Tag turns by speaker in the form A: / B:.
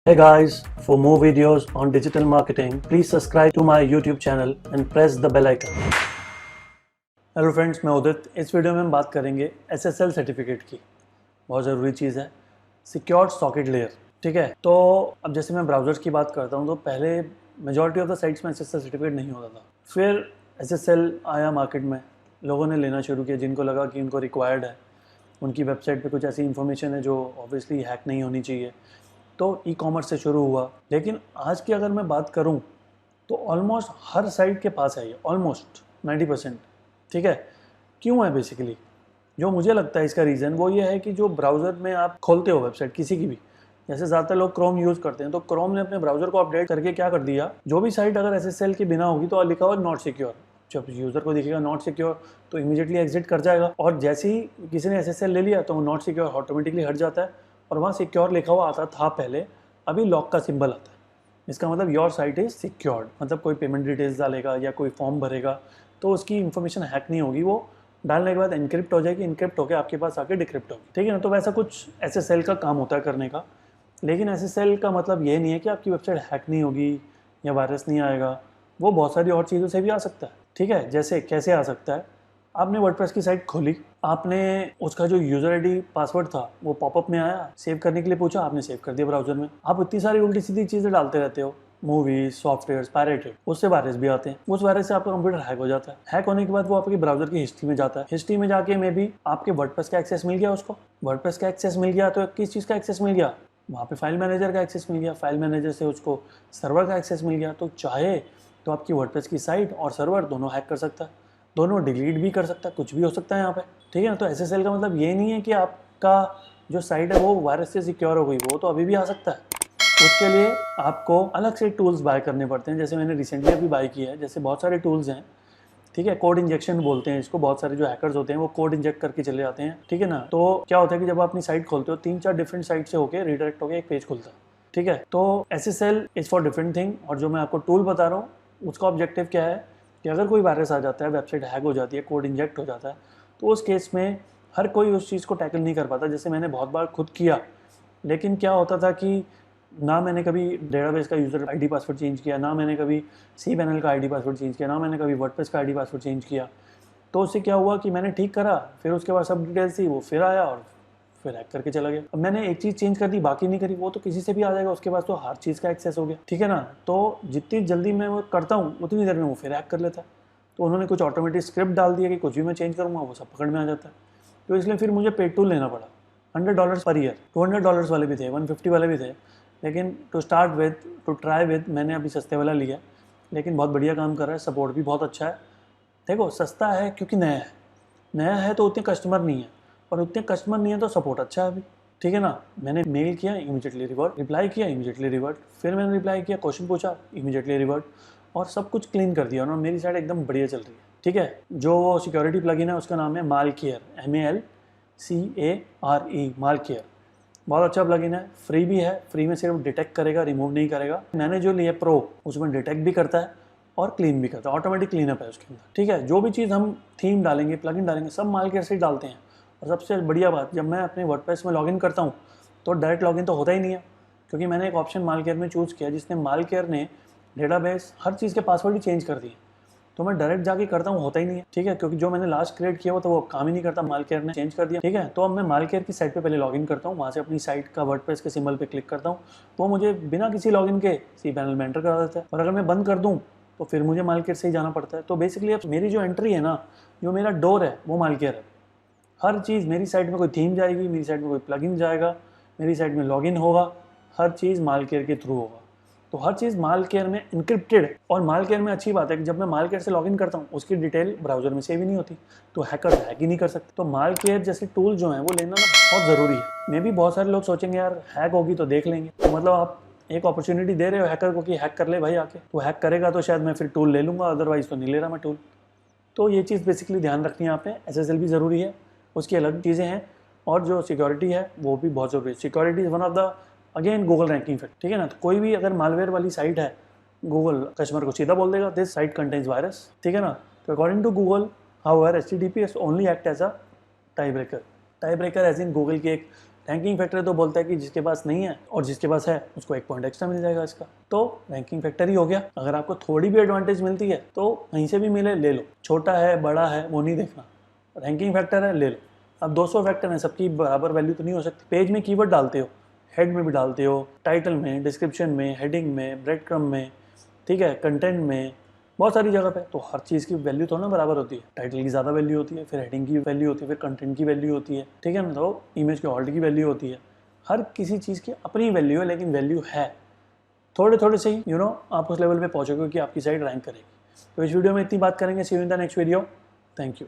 A: Hey guys, for more videos on digital marketing, please subscribe to my YouTube channel and press the bell icon. Hello friends, मैं उदित। इस video में हम बात करेंगे SSL certificate की। बहुत ज़रूरी चीज़ है, सिक्योर्ड सॉकेट लेयर। ठीक है, तो अब जैसे मैं ब्राउज़र्स की बात करता हूँ तो पहले मेजॉरिटी ऑफ द साइट्स में SSL सर्टिफिकेट नहीं होता था। फिर SSL आया मार्केट में, लोगों ने लेना शुरू किया जिनको लगा कि उनको रिक्वायर्ड है, उनकी वेबसाइट पे कुछ ऐसी इन्फॉर्मेशन है जो ऑब्वियसली हैक नहीं होनी चाहिए, तो ई कॉमर्स से शुरू हुआ। लेकिन आज की अगर मैं बात करूं तो ऑलमोस्ट हर साइट के पास है ये, ऑलमोस्ट 90%। ठीक है, क्यों है बेसिकली? जो मुझे लगता है इसका रीज़न वो ये है कि जो ब्राउज़र में आप खोलते हो वेबसाइट किसी की भी, जैसे ज़्यादातर लोग क्रोम यूज़ करते हैं, तो क्रोम ने अपने ब्राउज़र को अपडेट करके क्या कर दिया, जो भी साइट अगर SSL के बिना होगी तो लिखा हुआ नॉट सिक्योर। जब यूज़र को दिखेगा नॉट सिक्योर तो इमीडिएटली एग्जिट कर जाएगा, और जैसे ही किसी ने SSL ले लिया तो वो नॉट सिक्योर ऑटोमेटिकली हट जाता है और वहाँ सिक्योर लिखा हुआ आता था पहले, अभी लॉक का सिंबल आता है। इसका मतलब योर साइट इज़ सिक्योर्ड, मतलब कोई पेमेंट डिटेल्स डालेगा या कोई फॉर्म भरेगा तो उसकी इन्फॉर्मेशन हैक नहीं होगी, वो डालने के बाद एनक्रिप्ट हो जाएगी, इनक्रिप्ट होकर आपके पास आके डिक्रिप्ट होगी। ठीक है ना, तो वैसा कुछ SSL का काम होता है करने का। लेकिन SSL का मतलब ये नहीं है कि आपकी वेबसाइट हैक नहीं होगी या वायरस नहीं आएगा, वो बहुत सारी और चीज़ों से भी आ सकता है। ठीक है, जैसे कैसे आ सकता है, आपने वर्डप्रेस की साइट खोली, आपने उसका जो यूज़र आईडी पासवर्ड था वो पॉपअप में आया, सेव करने के लिए पूछा, आपने सेव कर दिया ब्राउज़र में। आप इतनी सारी उल्टी सीधी चीज़ें डालते रहते हो, मूवीज, सॉफ्टवेयर, पायरेटेड, उससे वायरस भी आते हैं। उस वायरस से आपका कंप्यूटर हैक हो जाता है। हैक होने के बाद वो आपके ब्राउज़र की हिस्ट्री में जाता है। हिस्ट्री में जाके मे भी आपके वर्डप्रेस का एक्सेस मिल गया, उसको वर्डप्रेस का एक्सेस मिल गया तो किस चीज़ का एक्सेस मिल गया, वहाँ पे फाइल मैनेजर का एक्सेस मिल गया, फाइल मैनेजर से उसको सर्वर का एक्सेस मिल गया। तो चाहे तो आपकी वर्डप्रेस की साइट और सर्वर दोनों हैक कर सकता है, दोनों डिलीट भी कर सकता है, कुछ भी हो सकता है यहाँ पे। ठीक है ना, तो SSL का मतलब ये नहीं है कि आपका जो साइट है वो वायरस से सिक्योर हो गई, वो तो अभी भी आ सकता है। उसके लिए आपको अलग से टूल्स बाय करने पड़ते हैं, जैसे मैंने रिसेंटली अभी बाय किया है। जैसे बहुत सारे टूल्स हैं, ठीक है, कोड इंजेक्शन बोलते हैं इसको। बहुत सारे जो हैकर्स होते हैं वो कोड इंजेक्ट करके चले जाते हैं। ठीक है ना, तो क्या होता है कि जब आप अपनी साइट खोलते हो 3-4 डिफरेंट साइट से होकर रिडायरेक्ट होकर एक पेज खुलता है। ठीक है, तो SSL is for different thing, और जो मैं आपको टूल बता रहा हूँ उसका ऑब्जेक्टिव क्या है कि अगर कोई वायरस आ जाता है, वेबसाइट हैक हो जाती है, कोड इंजेक्ट हो जाता है, तो उस केस में हर कोई उस चीज़ को टैकल नहीं कर पाता। जैसे मैंने बहुत बार खुद किया, लेकिन क्या होता था कि ना मैंने कभी डेटाबेस का यूज़र आईडी पासवर्ड चेंज किया, ना मैंने कभी cPanel का आईडी पासवर्ड चेंज किया, ना मैंने कभी वर्डप्रेस का आईडी पासवर्ड चेंज किया। तो उससे क्या हुआ कि मैंने ठीक करा, फिर उसके बाद सब डिटेल्स थी वो फिर आया और फिर हैक करके चला गया। अब मैंने एक चीज़ चेंज कर दी, बाकी नहीं करी, वो तो किसी से भी आ जाएगा, उसके पास तो हर चीज़ का एक्सेस हो गया। ठीक है ना, तो जितनी जल्दी मैं वो करता हूँ उतनी देर में वो फिर हैक कर लेता है। तो उन्होंने कुछ ऑटोमेटिक स्क्रिप्ट डाल दिया कि कुछ भी मैं चेंज करूँगा वो सब पकड़ में आ जाता है। तो इसलिए फिर मुझे पेड टूल लेना पड़ा। $100 पर ईयर, $200 वाले भी थे, 150 वाले भी थे। लेकिन to start with, to try with, मैंने अभी सस्ते वाला लिया, लेकिन बहुत बढ़िया काम कर रहा है, सपोर्ट भी बहुत अच्छा है। देखो, सस्ता है क्योंकि नया है तो उतने कस्टमर नहीं है, और उतने कस्टमर नहीं है तो सपोर्ट अच्छा है अभी। ठीक है ना, मैंने मेल किया, इमीडिएटली रिवर्ट, रिप्लाई किया, इमीडिएटली रिवर्ट, फिर मैंने रिप्लाई किया, क्वेश्चन पूछा, इमीडिएटली रिवर्ट, और सब कुछ क्लीन कर दिया, और मेरी साइट एकदम बढ़िया चल रही है। ठीक है, जो सिक्योरिटी प्लगइन है उसका नाम है मालकेयर, MALCARE, मालकेयर। बहुत अच्छा प्लगइन है, फ्री भी है। फ्री में सिर्फ डिटेक्ट करेगा, रिमूव नहीं करेगा। मैंने जो लिया प्रो, उसमें डिटेक्ट भी करता है और क्लीन भी करता है, ऑटोमेटिक क्लीनअप है उसके अंदर। ठीक है, जो भी चीज़ हम थीम डालेंगे, प्लगइन डालेंगे, सब मालकेयर से डालते हैं। और सबसे बढ़िया बात, जब मैं अपने वर्डप्रेस में लॉगिन करता हूँ तो डायरेक्ट लॉगिन तो होता ही नहीं है, क्योंकि मैंने एक ऑप्शन मालकेयर में चूज़ किया जिसने मालकेयर ने डेटाबेस हर चीज़ के पासवर्ड ही चेंज कर दिए। तो मैं डायरेक्ट जाके करता हूँ, होता ही नहीं है। ठीक है, क्योंकि जो मैंने लास्ट क्रिएट किया हुआ तो वो काम ही नहीं करता, मालकेयर ने चेंज कर दिया। ठीक है, तो अब मैं मालकेयर की साइट पे पहले लॉगिन करता हूँ, वहाँ से अपनी साइट का वर्डप्रेस के सिंबल पे क्लिक करता हूँ, वो मुझे बिना किसी लॉगिन के cPanel में एंटर करा देता है। और अगर मैं बंद कर दूँ तो फिर मुझे मालकेयर से ही जाना पड़ता है। तो बेसिकली अब मेरी जो एंट्री है ना, जो मेरा डोर है वो मालकेयर है। हर चीज़ मेरी साइट में, कोई थीम जाएगी मेरी साइट में, कोई प्लगइन जाएगा मेरी साइट में, लॉगिन होगा, हर चीज़ मालकेयर के थ्रू होगा। तो हर चीज़ मालकेयर में इनक्रिप्टेड। और मालकेयर में अच्छी बात है कि जब मैं मालकेयर से लॉगिन करता हूँ उसकी डिटेल ब्राउजर में सेव ही नहीं होती, तो हैकर हैक ही नहीं कर सकते। तो मालकेयर जैसे टूल जो हैं वो लेना ना बहुत ज़रूरी है। मे भी बहुत सारे लोग सोचेंगे यार हैक होगी तो देख लेंगे, तो मतलब आप एक अपॉर्चुनिटी दे रहे हो हैकर को कि हैक कर ले भाई आके, तो हैक करेगा तो शायद मैं फिर टूल ले लूँगा, अदरवाइज़ तो नहीं ले रहा मैं टूल। तो ये चीज़ बेसिकली ध्यान रखनी है आप पे। SSL भी ज़रूरी है, उसकी अलग चीज़ें हैं, और जो सिक्योरिटी है वो भी बहुत ज़रूरी है। Security is one of the again Google ranking factor. ठीक है ना, तो कोई भी अगर मालवेयर वाली साइट है, गूगल कस्टमर को सीधा बोल देगा दिस साइट कंटेन्स वायरस। ठीक है ना, तो according to Google however HTTPS only act as a tie breaker. Tie breaker as in Google की एक रैंकिंग फैक्टर तो बोलता है कि जिसके पास नहीं है और जिसके पास है उसको 1 पॉइंट एक्स्ट्रा मिल जाएगा इसका। तो रैंकिंग फैक्टर ही हो गया। अगर आपको थोड़ी भी एडवांटेज मिलती है तो कहीं से भी मिले ले लो, छोटा है बड़ा है वो नहीं देखना, रैंकिंग फैक्टर है ले लो। अब 200 फैक्टर हैं, सबकी बराबर वैल्यू तो नहीं हो सकती। पेज में कीवर्ड डालते हो, हेड में भी डालते हो, टाइटल में, डिस्क्रिप्शन में, हेडिंग में, ब्रेड क्रम में, ठीक है, कंटेंट में, बहुत सारी जगह पे। तो हर चीज़ की वैल्यू तो ना बराबर होती है। टाइटल की ज़्यादा वैल्यू होती है, फिर हेडिंग की वैल्यू होती है, फिर कंटेंट की वैल्यू होती है, ठीक है ना। तो इमेज के ऑल्ट की वैल्यू होती है। हर किसी चीज़ की अपनी वैल्यू है, लेकिन वैल्यू है। थोड़े थोड़े से ही आप उस लेवल पे पहुँचोगे कि आपकी साइट रैंक करेगी। तो इस वीडियो में इतनी बात करेंगे। See you in the next video. Thank you.